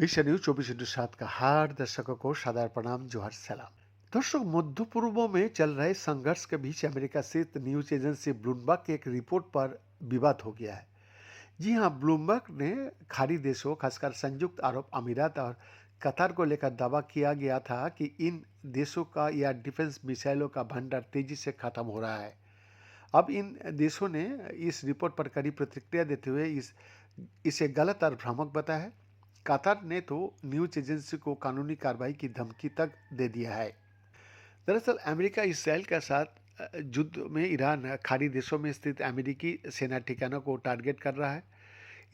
বিশ্ব न्यूज 24/7 का हर दर्शकों को सादर प्रणाम, जोहर सलाम। दर्शक, मध्य पूर्व में चल रहे संघर्ष के बीच अमेरिका स्थित न्यूज एजेंसी ब्लूमबर्ग की एक रिपोर्ट पर विवाद हो गया है। जी हां, ब्लूमबर्ग ने खाड़ी देशों, खासकर संयुक्त अरब अमीरात और कतार को लेकर दावा किया गया था कि इन देशों का या डिफेंस मिसाइलों का भंडार तेजी से खत्म हो रहा है। अब इन देशों ने इस रिपोर्ट पर कड़ी प्रतिक्रिया देते हुए इसे गलत और भ्रामक बताया है। कतार ने तो न्यूज एजेंसी को कानूनी कार्रवाई की धमकी तक दे दिया है। दरअसल अमेरिका इसराइल के साथ युद्ध में ईरान खाड़ी देशों में स्थित अमेरिकी सेना ठिकानों को टारगेट कर रहा है।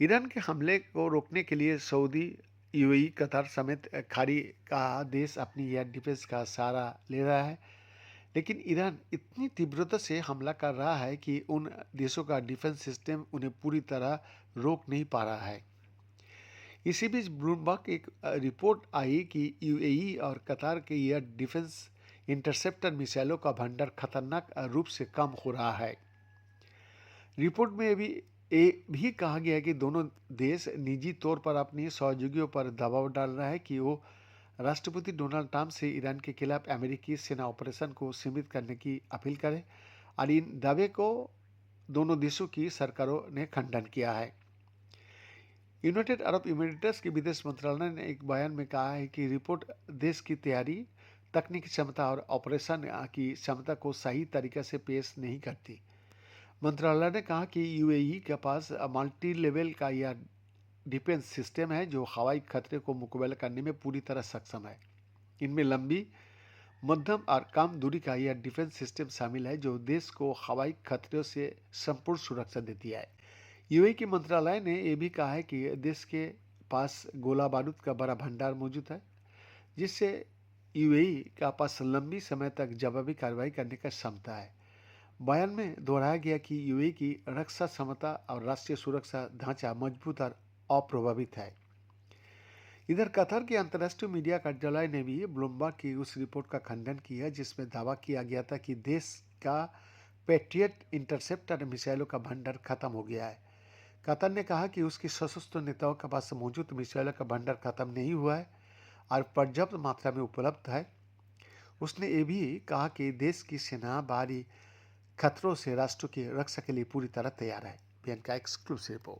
ईरान के हमले को रोकने के लिए सऊदी, यूएई, कतार समेत खाड़ी का देश अपनी एयर डिफेंस का सहारा ले रहा है। लेकिन ईरान इतनी तीव्रता से हमला कर रहा है कि उन देशों का डिफेंस सिस्टम उन्हें पूरी तरह रोक नहीं पा रहा है। इसी बीच ब्लूमबर्ग एक रिपोर्ट आई कि यूएई और कतार के एयर डिफेंस इंटरसेप्टर मिसाइलों का भंडार खतरनाक रूप से कम हो रहा है। रिपोर्ट में भी कहा गया है कि दोनों देश निजी तौर पर अपनी सहयोगियों पर दबाव डाल रहा है कि वो राष्ट्रपति डोनाल्ड ट्रंप से ईरान के खिलाफ अमेरिकी सेना ऑपरेशन को सीमित करने की अपील करें। और इन दावे को दोनों देशों की सरकारों ने खंडन किया है। यूनाइटेड अरब इमिरेट्स के विदेश मंत्रालय ने एक बयान में कहा है कि रिपोर्ट देश की तैयारी, तकनीकी क्षमता और ऑपरेशन की क्षमता को सही तरीके से पेश नहीं करती। मंत्रालय ने कहा कि यूएई के पास मल्टी लेवल का यह डिफेंस सिस्टम है जो हवाई खतरे को मुकाबला करने में पूरी तरह सक्षम है। इनमें लंबी, मध्यम और कम दूरी का यह डिफेंस सिस्टम शामिल है जो देश को हवाई खतरों से संपूर्ण सुरक्षा देती है। यूएई के मंत्रालय ने यह भी कहा है कि देश के पास गोला बारूद का बड़ा भंडार मौजूद है, जिससे यूएई का पास लंबी समय तक जवाबी कार्रवाई करने का क्षमता है। बयान में दोहराया गया कि यूएई की रक्षा क्षमता और राष्ट्रीय सुरक्षा ढांचा मजबूत और अप्रभावित है। इधर कतर के अंतर्राष्ट्रीय मीडिया कार्यालय ने भी ब्लूमबर्ग की उस रिपोर्ट का खंडन किया जिसमें दावा किया गया था कि देश का पैट्रियट इंटरसेप्टर मिसाइलों का भंडार खत्म हो गया है। कतर ने कहा कि उसकी सशस्त्र नेताओं के पास मौजूद मिसाइलों का भंडार खत्म नहीं हुआ है और पर्याप्त मात्रा में उपलब्ध है। उसने ये भी कहा कि देश की सेना बाहरी खतरों से राष्ट्र की रक्षा के लिए पूरी तरह तैयार है। बीएन का एक्सक्लूसिव रिपोर्ट।